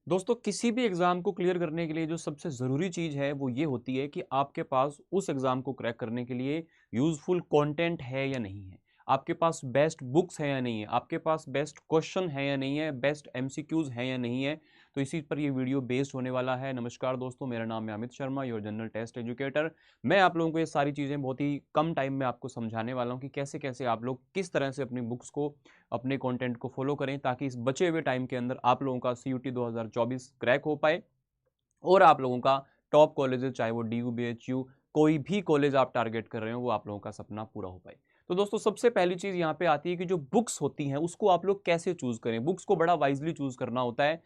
दोस्तों किसी भी एग्ज़ाम को क्लियर करने के लिए जो सबसे ज़रूरी चीज़ है वो ये होती है कि आपके पास उस एग्ज़ाम को क्रैक करने के लिए यूज़फुल कंटेंट है या नहीं है। आपके पास बेस्ट बुक्स हैं या नहीं है, आपके पास बेस्ट क्वेश्चन है या नहीं है, बेस्ट एमसीक्यूज़ हैं या नहीं है। तो इसी पर ये वीडियो बेस्ड होने वाला है। नमस्कार दोस्तों, मेरा नाम है Amit Sharma, your general test educator. मैं आप लोगों को ये सारी चीज़ें बहुत ही कम टाइम में आपको समझाने वाला हूँ कि कैसे-कैसे आप लोग किस तरह से अपनी बुक्स को, अपने कंटेंट को फॉलो करें ताकि इस बचे हुए टाइम के अंदर आप लोगों का सीयूटी 2024 क्रैक हो पाए और आप लोगों का टॉप कॉलेजेस, चाहे वो डीयू, बीएचयू, कोई भी कॉलेज आप टारगेट कर रहे हो, वो आप लोगों का सपना पूरा हो पाए। तो दोस्तों सबसे पहली चीज़ यहाँ पे आती है कि जो बुक्स होती हैं उसको आप लोग कैसे चूज़ करें। बुक्स को बड़ा वाइजली चूज़ करना होता है।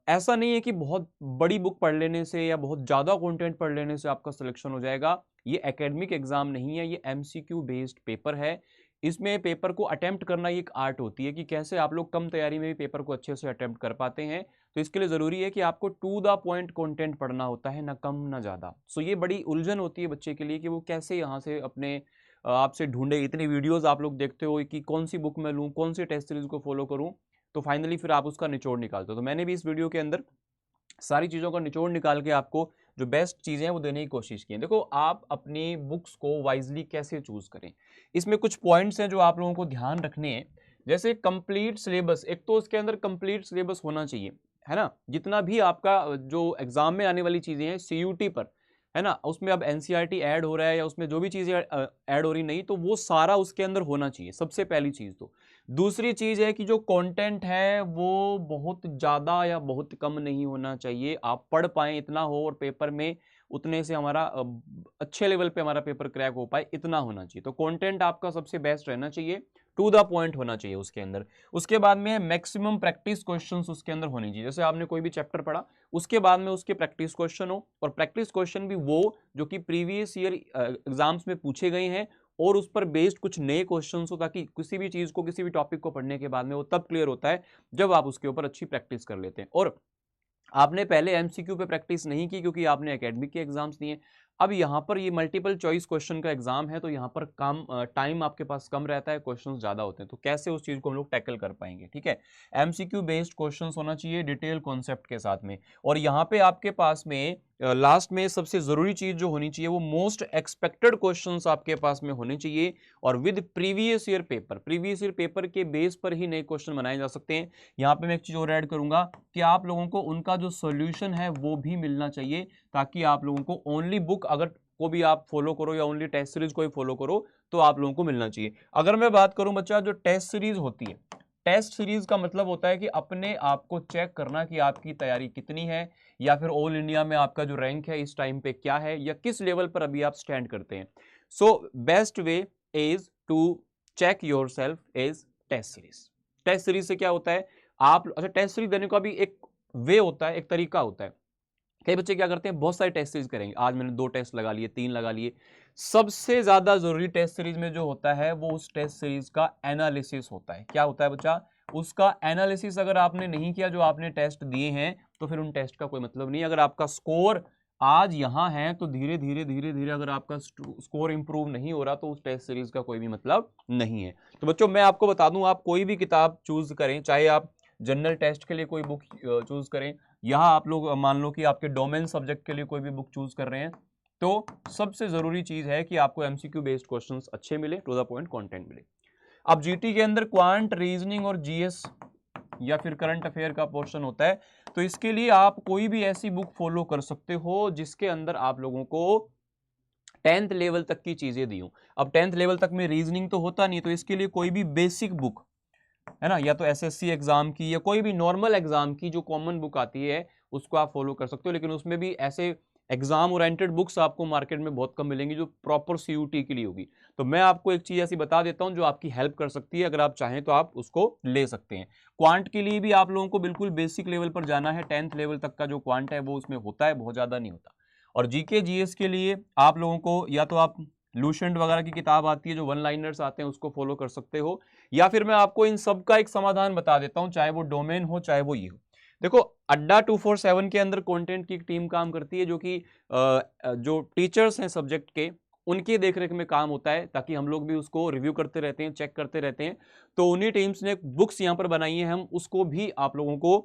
ऐसा नहीं है कि बहुत बड़ी बुक पढ़ लेने से या बहुत ज़्यादा कंटेंट पढ़ लेने से आपका सिलेक्शन हो जाएगा। ये एकेडमिक एग्जाम नहीं है, ये एमसीक्यू बेस्ड पेपर है। इसमें पेपर को अटेम्प्ट करना एक आर्ट होती है कि कैसे आप लोग कम तैयारी में भी पेपर को अच्छे से अटेम्प्ट कर पाते हैं। तो इसके लिए ज़रूरी है कि आपको टू द पॉइंट कंटेंट पढ़ना होता है, ना कम ना ज़्यादा। सो ये बड़ी उलझन होती है बच्चे के लिए कि वो कैसे यहाँ से अपने आपसे ढूंढे। इतनी वीडियोस आप लोग देखते हो कि कौन सी बुक मैं लूँ, कौन सी टेस्ट सीरीज को फॉलो करूँ, तो फाइनली फिर आप उसका निचोड़ निकालते हो। तो मैंने भी इस वीडियो के अंदर सारी चीज़ों का निचोड़ निकाल के आपको जो बेस्ट चीज़ें हैं वो देने की कोशिश की है। देखो आप अपनी बुक्स को वाइजली कैसे चूज़ करें, इसमें कुछ पॉइंट्स हैं जो आप लोगों को ध्यान रखने हैं। जैसे कंप्लीट सिलेबस, एक तो उसके अंदर कंप्लीट सिलेबस होना चाहिए, है ना। जितना भी आपका जो एग्जाम में आने वाली चीज़ें हैं सीयूटी पर, है ना, उसमें अब एनसीईआरटी ऐड हो रहा है या उसमें जो भी चीज़ें ऐड हो रही नहीं, तो वो सारा उसके अंदर होना चाहिए, सबसे पहली चीज़ तो। दूसरी चीज़ है कि जो कंटेंट है वो बहुत ज़्यादा या बहुत कम नहीं होना चाहिए। आप पढ़ पाएँ इतना हो और पेपर में उतने से हमारा अच्छे लेवल पे हमारा पेपर क्रैक हो पाए, इतना होना चाहिए। तो कंटेंट आपका सबसे बेस्ट रहना चाहिए, टू द पॉइंट होना चाहिए उसके अंदर। उसके बाद में मैक्सिमम प्रैक्टिस क्वेश्चंस उसके अंदर होनी चाहिए। जैसे आपने कोई भी चैप्टर पढ़ा, उसके बाद में उसके प्रैक्टिस क्वेश्चन हो, और प्रैक्टिस क्वेश्चन भी वो जो कि प्रीवियस ईयर एग्जाम्स में पूछे गए हैं और उस पर बेस्ड कुछ नए क्वेश्चंस हो, ताकि किसी भी चीज़ को, किसी भी टॉपिक को पढ़ने के बाद में वो तब क्लियर होता है जब आप उसके ऊपर अच्छी प्रैक्टिस कर लेते हैं। और आपने पहले एमसीक्यू पे प्रैक्टिस नहीं की क्योंकि आपने एकेडमिक के एग्जाम्स दिए। अब यहाँ पर ये मल्टीपल चॉइस क्वेश्चन का एग्जाम है, तो यहाँ पर कम टाइम आपके पास कम रहता है, क्वेश्चंस ज़्यादा होते हैं। तो कैसे उस चीज़ को हम लोग टैकल कर पाएंगे, ठीक है। एमसीक्यू बेस्ड क्वेश्चंस होना चाहिए डिटेल कॉन्सेप्ट के साथ में। और यहाँ पे आपके पास में लास्ट में सबसे ज़रूरी चीज़ जो होनी चाहिए वो मोस्ट एक्सपेक्टेड क्वेश्चंस आपके पास में होने चाहिए, और with previous year paper. Previous year paper के बेस पर ही नए क्वेश्चन बनाए जा सकते हैं। यहाँ पे मैं एक चीज़ और ऐड करूंगा कि आप लोगों को उनका जो सॉल्यूशन है वो भी मिलना चाहिए, ताकि आप लोगों को ओनली बुक अगर को भी आप फॉलो करो या ओनली टेस्ट सीरीज को ही फॉलो करो तो आप लोगों को मिलना चाहिए। अगर मैं बात करूं बच्चा, जो टेस्ट सीरीज होती है, टेस्ट सीरीज का मतलब होता है कि अपने आप को चेक करना कि आपकी तैयारी कितनी है, या फिर ऑल इंडिया में आपका जो रैंक है इस टाइम पे क्या है, या किस लेवल पर अभी आप स्टैंड करते हैं। So best way is to check yourself is test series. Test series से क्या होता है, आप अच्छा टेस्ट सीरीज देने का भी एक वे होता है, एक तरीका होता है। कई बच्चे क्या करते हैं, बहुत सारे टेस्ट सीरीज करेंगे, आज मैंने 2 टेस्ट लगा लिए, 3 लगा लिए। सबसे ज्यादा जरूरी टेस्ट सीरीज में जो होता है वो उस टेस्ट सीरीज का एनालिसिस होता है। क्या होता है बच्चा, उसका एनालिसिस अगर आपने नहीं किया, जो आपने टेस्ट दिए हैं, तो फिर उन टेस्ट का कोई मतलब नहीं। अगर आपका स्कोर आज यहां है तो धीरे धीरे धीरे धीरे अगर आपका स्कोर इंप्रूव नहीं हो रहा तो उस टेस्ट सीरीज का कोई भी मतलब नहीं है। तो बच्चों मैं आपको बता दूं, आप कोई भी किताब चूज करें, चाहे आप जनरल टेस्ट के लिए कोई बुक चूज करें, यहाँ आप लोग मान लो कि आपके डोमेन सब्जेक्ट के लिए कोई भी बुक चूज कर रहे हैं, तो सबसे जरूरी चीज है कि आपको एमसीक्यू बेस्ड क्वेश्चंस अच्छे मिले, टू द पॉइंट कंटेंट मिले। अब जीटी के अंदर क्वांट, रीजनिंग और जीएस या फिर करंट अफेयर का पोर्शन होता है, तो इसके लिए आप कोई भी ऐसी बुक फॉलो कर सकते हो जिसके अंदर आप लोगों को 10th लेवल तक की चीजें दी हूं। अब 10th लेवल तक में रीजनिंग तो होता नहीं, तो इसके लिए कोई भी बेसिक बुक, है ना, या तो एसएससी एग्जाम की या कोई भी नॉर्मल एग्जाम की जो कॉमन बुक आती है उसको आप फॉलो कर सकते हो। लेकिन उसमें भी ऐसे एग्जाम ओरिएंटेड बुक्स आपको मार्केट में बहुत कम मिलेंगी जो प्रॉपर सीयूटी के लिए होगी। तो मैं आपको एक चीज ऐसी बता देता हूं जो आपकी हेल्प कर सकती है, अगर आप चाहें तो आप उसको ले सकते हैं। क्वांट के लिए भी आप लोगों को बिल्कुल बेसिक लेवल पर जाना है, 10th लेवल तक का जो क्वांट है वो उसमें होता है, बहुत ज्यादा नहीं होता। और जीके जीएस के लिए आप लोगों को या तो आप लूसेंट वगैरह की किताब आती है जो वन लाइनर्स आते हैं उसको फॉलो कर सकते हो, या फिर मैं आपको इन सब का एक समाधान बता देता हूं, चाहे वो डोमेन हो चाहे वो ये हो। देखो अड्डा 247 के अंदर कंटेंट की एक टीम काम करती है जो कि जो टीचर्स हैं सब्जेक्ट के, उनकी देखरेख में काम होता है, ताकि हम लोग भी उसको रिव्यू करते रहते हैं, चेक करते रहते हैं। तो उन्हीं टीम्स ने बुक्स यहाँ पर बनाई है, हम उसको भी आप लोगों को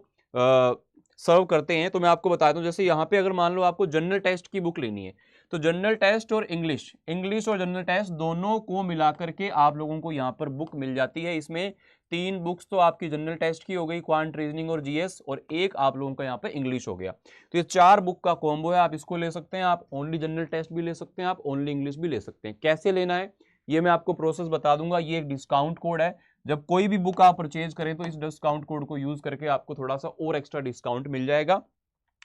सर्व करते हैं। तो मैं आपको बताता हूँ, जैसे यहाँ पे अगर मान लो आपको जनरल टेस्ट की बुक लेनी है, तो जनरल टेस्ट और इंग्लिश और जनरल टेस्ट दोनों को मिला करके आप लोगों को यहाँ पर बुक मिल जाती है। इसमें 3 बुक्स तो आपकी जनरल टेस्ट की हो गई, क्वांट, रीजनिंग और जीएस, और एक आप लोगों का यहाँ पे इंग्लिश हो गया। तो ये 4 बुक का कॉम्बो है, आप इसको ले सकते हैं। आप ओनली जनरल टेस्ट भी ले सकते हैं, आप ओनली इंग्लिश भी ले सकते हैं। कैसे लेना है ये मैं आपको प्रोसेस बता दूंगा। ये एक डिस्काउंट कोड है, जब कोई भी बुक आप परचेज करें तो इस डिस्काउंट कोड को यूज करके आपको थोड़ा सा और एक्स्ट्रा डिस्काउंट मिल जाएगा।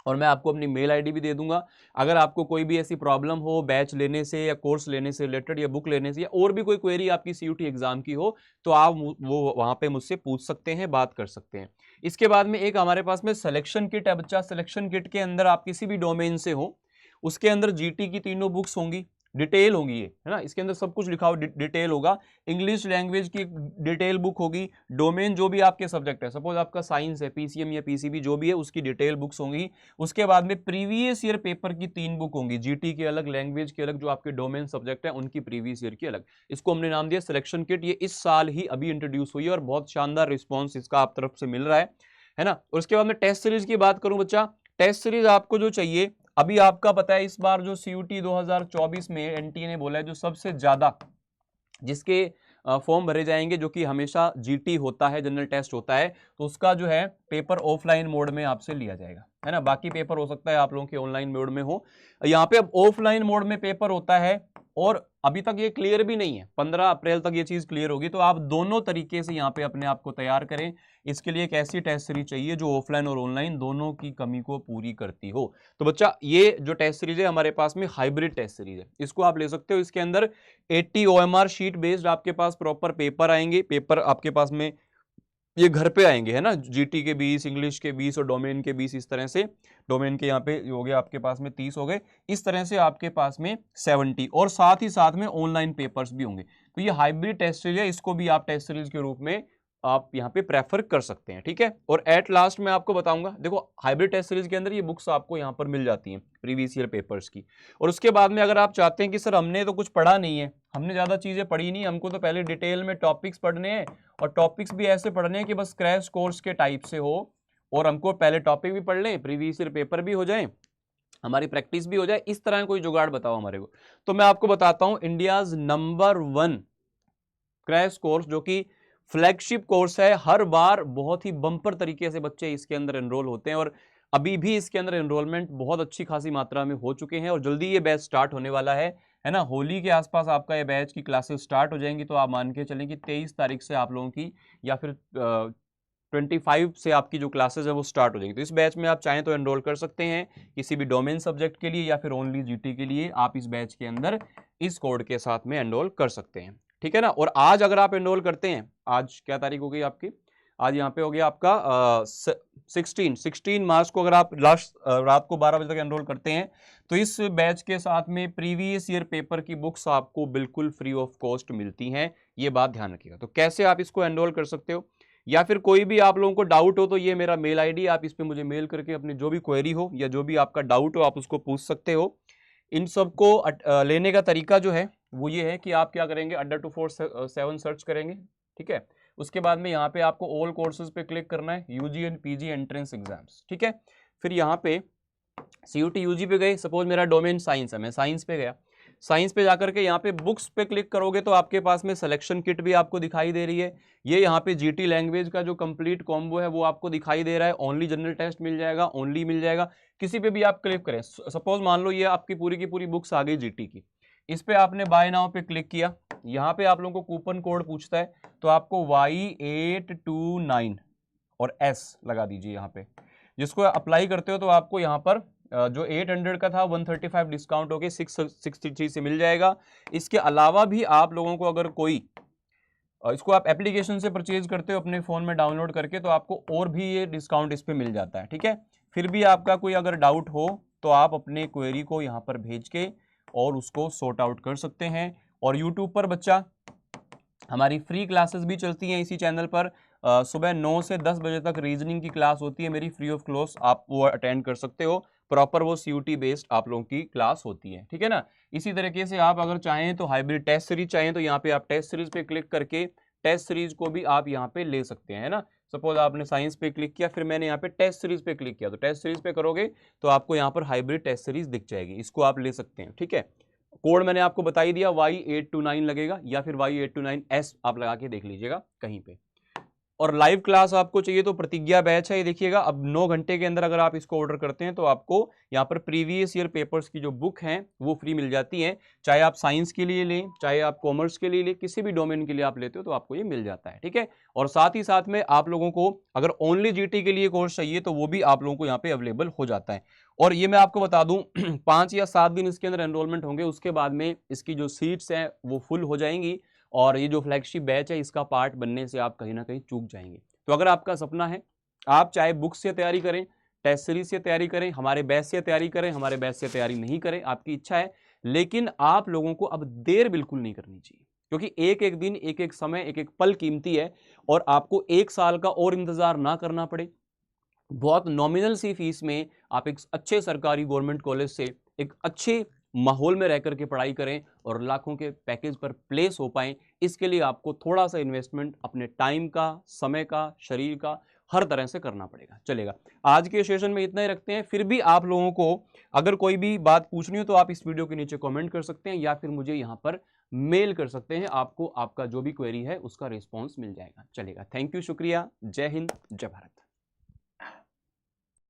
और मैं आपको अपनी मेल आईडी भी दे दूंगा। अगर आपको कोई भी ऐसी प्रॉब्लम हो बैच लेने से या कोर्स लेने से रिलेटेड या बुक लेने से या और भी कोई क्वेरी आपकी सीयूटी एग्जाम की हो, तो आप वो वहां पे मुझसे पूछ सकते हैं, बात कर सकते हैं। इसके बाद में एक हमारे पास में सिलेक्शन किट है बच्चा। सिलेक्शन किट के अंदर आप किसी भी डोमेन से हो, उसके अंदर जीटी की तीनों बुक्स होंगी, डिटेल होगी ये, है ना, इसके अंदर सब कुछ लिखा हो, डिटेल होगा। इंग्लिश लैंग्वेज की डिटेल बुक होगी, डोमेन जो भी आपके सब्जेक्ट है, सपोज आपका साइंस है, पीसीएम या पीसीबी जो भी है, उसकी डिटेल बुक्स होंगी। उसके बाद में प्रीवियस ईयर पेपर की 3 बुक होंगी, जीटी की अलग, लैंग्वेज की अलग, जो आपके डोमेन सब्जेक्ट है उनकी प्रीवियस ईयर की अलग। इसको हमने नाम दिया सिलेक्शन किट। ये इस साल ही अभी इंट्रोड्यूस हुई है और बहुत शानदार रिस्पॉन्स इसका आप तरफ से मिल रहा है ना। और उसके बाद में टेस्ट सीरीज की बात करूं बच्चा, टेस्ट सीरीज आपको जो चाहिए, अभी आपका पता है इस बार जो सीयूटी 2024 में एनटीए ने बोला है जो सबसे ज्यादा जिसके फॉर्म भरे जाएंगे, जो कि हमेशा जीटी होता है, जनरल टेस्ट होता है, तो उसका जो है पेपर ऑफलाइन मोड में आपसे लिया जाएगा, है ना। बाकी पेपर हो सकता है आप लोगों के ऑनलाइन मोड में हो, यहाँ पे अब ऑफलाइन मोड में पेपर होता है। और अभी तक ये क्लियर भी नहीं है, 15 अप्रैल तक ये चीज क्लियर होगी। तो आप दोनों तरीके से यहाँ पे अपने आप को तैयार करें। इसके लिए एक ऐसी टेस्ट सीरीज चाहिए जो ऑफलाइन और ऑनलाइन दोनों की कमी को पूरी करती हो। तो बच्चा ये जो टेस्ट सीरीज है हमारे पास में हाइब्रिड टेस्ट सीरीज है, इसको आप ले सकते हो। इसके अंदर 80 OMR शीट बेस्ड आपके पास प्रॉपर पेपर आएंगे। पेपर आपके पास में ये घर पे आएंगे, है ना, जीटी के 20, इंग्लिश के 20 और डोमेन के 20, इस तरह से। डोमेन के यहाँ पे हो गए आपके पास में 30 हो गए, इस तरह से आपके पास में 70, और साथ ही साथ में ऑनलाइन पेपर्स भी होंगे। तो ये हाइब्रिड टेस्ट सीरीज है, इसको भी आप टेस्ट सीरीज के रूप में आप यहाँ पे प्रेफर कर सकते हैं, ठीक है। और एट लास्ट मैं आपको बताऊंगा, देखो हाइब्रिड टेस्ट सीरीज के अंदर ये बुक्स आपको यहाँ पर मिल जाती हैं प्रीवियस ईयर पेपर्स की। और उसके बाद में अगर आप चाहते हैं कि सर हमने तो कुछ पढ़ा नहीं है, हमने ज्यादा चीजें पढ़ी नहीं, हमको तो पहले डिटेल में टॉपिक्स पढ़ने हैं, और टॉपिक्स भी ऐसे पढ़ने हैं कि बस क्रैश कोर्स के टाइप से हो, और हमको पहले टॉपिक भी पढ़ लें, प्रीवियस ईयर पेपर भी हो जाए, हमारी प्रैक्टिस भी हो जाए, इस तरह कोई जुगाड़ बताओ हमारे को। तो मैं आपको बताता हूं इंडियाज नंबर 1 क्रैश कोर्स, जो कि फ्लैगशिप कोर्स है। हर बार बहुत ही बम्पर तरीके से बच्चे इसके अंदर एनरोल होते हैं, और अभी भी इसके अंदर एनरोलमेंट बहुत अच्छी खासी मात्रा में हो चुके हैं, और जल्दी ये बैच स्टार्ट होने वाला है ना। होली के आसपास आपका ये बैच की क्लासेस स्टार्ट हो जाएंगी। तो आप मान के चलें कि 23 तारीख से आप लोगों की, या फिर 25 से आपकी जो क्लासेस है वो स्टार्ट हो जाएगी। तो इस बैच में आप चाहें तो एनरोल कर सकते हैं, किसी भी डोमेन सब्जेक्ट के लिए या फिर ओनली जीटी के लिए आप इस बैच के अंदर इस कोड के साथ में एनरोल कर सकते हैं, ठीक है ना। और आज अगर आप एनरोल करते हैं, आज क्या तारीख हो गई आपकी, आज यहाँ पे हो गया आपका 16 मार्च को, अगर आप लास्ट रात को 12 बजे तक एनरोल करते हैं, तो इस बैच के साथ में प्रीवियस ईयर पेपर की बुक्स आपको बिल्कुल फ्री ऑफ कॉस्ट मिलती हैं। ये बात ध्यान रखिएगा। तो कैसे आप इसको एनरोल कर सकते हो, या फिर कोई भी आप लोगों को डाउट हो, तो ये मेरा मेल आईडी, आप इस पे मुझे मेल करके अपनी जो भी क्वेरी हो या जो भी आपका डाउट हो आप उसको पूछ सकते हो। इन सबको लेने का तरीका जो है वो ये है कि आप क्या करेंगे, Adda247 सर्च करेंगे, ठीक है। उसके बाद में यहाँ पे आपको ऑल कोर्सेज पे क्लिक करना है, UG and PG entrance exams, ठीक है। फिर यहाँ पे सीयूटी यूजी पे गए, सपोज मेरा डोमेन साइंस है, मैं साइंस पे गया, साइंस पे जाकर के यहाँ पे बुक्स पे क्लिक करोगे तो आपके पास में सिलेक्शन किट भी आपको दिखाई दे रही है। ये यहाँ पे जीटी लैंग्वेज का जो कंप्लीट कॉम्बो है वो आपको दिखाई दे रहा है। ओनली जनरल टेस्ट मिल जाएगा, ओनली मिल जाएगा, किसी पे भी आप क्लिक करें। सपोज मान लो ये आपकी पूरी की पूरी बुक्स आ गई जीटी की, इस पे आपने बाय नाउ पे क्लिक किया, यहाँ पे आप लोगों को कूपन कोड पूछता है, तो आपको Y829 और S लगा दीजिए यहाँ पे, जिसको अप्लाई करते हो तो आपको यहाँ पर जो 800 का था 135 डिस्काउंट होके 663 से मिल जाएगा। इसके अलावा भी आप लोगों को अगर कोई इसको आप एप्लीकेशन से परचेज करते हो अपने फोन में डाउनलोड करके, तो आपको और भी ये डिस्काउंट इस पे मिल जाता है, ठीक है। फिर भी आपका कोई अगर डाउट हो तो आप अपने क्वेरी को यहाँ पर भेज के और उसको सॉर्ट आउट कर सकते हैं। और यूट्यूब पर बच्चा हमारी फ्री क्लासेस भी चलती हैं इसी चैनल पर। सुबह 9 से 10 बजे तक रीजनिंग की क्लास होती है मेरी, फ्री ऑफ कॉस्ट, आप वो अटेंड कर सकते हो। प्रॉपर वो सीयूटी बेस्ड आप लोगों की क्लास होती है, ठीक है ना। इसी तरीके से आप अगर चाहें तो हाइब्रिड टेस्ट सीरीज चाहें तो यहाँ पे आप टेस्ट सीरीज पे क्लिक करके टेस्ट सीरीज को भी आप यहाँ पे ले सकते हैं, है ना। सपोज आपने साइंस पे क्लिक किया, फिर मैंने यहाँ पे टेस्ट सीरीज पे क्लिक किया, तो टेस्ट सीरीज पे करोगे तो आपको यहाँ पर हाइब्रिड टेस्ट सीरीज दिख जाएगी, इसको आप ले सकते हैं। ठीक है, कोड मैंने आपको बता ही दिया, Y829 लगेगा या फिर Y829S आप लगा के देख लीजिएगा कहीं पे। और लाइव क्लास आपको चाहिए तो प्रतिज्ञा बैच है, ये देखिएगा अब 9 घंटे के अंदर अगर आप इसको ऑर्डर करते हैं तो आपको यहाँ पर प्रीवियस ईयर पेपर्स की जो बुक हैं वो फ्री मिल जाती हैं, चाहे आप साइंस के लिए लें, चाहे आप कॉमर्स के लिए लें, किसी भी डोमेन के लिए आप लेते हो तो आपको ये मिल जाता है। ठीक है, और साथ ही साथ में आप लोगों को अगर ओनली जीटी के लिए कोर्स चाहिए तो वो भी आप लोगों को यहाँ पे अवेलेबल हो जाता है। और ये मैं आपको बता दूं 5 या 7 दिन इसके अंदर एनरोलमेंट होंगे, उसके बाद में इसकी जो सीट्स हैं वो फुल हो जाएंगी और ये जो फ्लैगशिप बैच है इसका पार्ट बनने से आप कहीं ना कहीं चूक जाएंगे। तो अगर आपका सपना है, आप चाहे बुक से तैयारी करें, टेस्ट सीरीज से तैयारी करें, हमारे बैच से तैयारी करें, हमारे बैच से तैयारी नहीं करें, आपकी इच्छा है, लेकिन आप लोगों को अब देर बिल्कुल नहीं करनी चाहिए, क्योंकि एक एक दिन, एक एक समय, एक एक पल कीमती है और आपको 1 साल का और इंतजार ना करना पड़े। बहुत नॉमिनल सी फीस में आप एक अच्छे सरकारी गवर्नमेंट कॉलेज से एक अच्छे माहौल में रह करके पढ़ाई करें और लाखों के पैकेज पर प्लेस हो पाएं, इसके लिए आपको थोड़ा सा इन्वेस्टमेंट अपने टाइम का, समय का, शरीर का, हर तरह से करना पड़ेगा। चलेगा, आज के सेशन में इतना ही रखते हैं। फिर भी आप लोगों को अगर कोई भी बात पूछनी हो तो आप इस वीडियो के नीचे कमेंट कर सकते हैं या फिर मुझे यहाँ पर मेल कर सकते हैं, आपको आपका जो भी क्वेरी है उसका रिस्पॉन्स मिल जाएगा। चलेगा, थैंक यू, शुक्रिया, जय हिंद, जय भारत।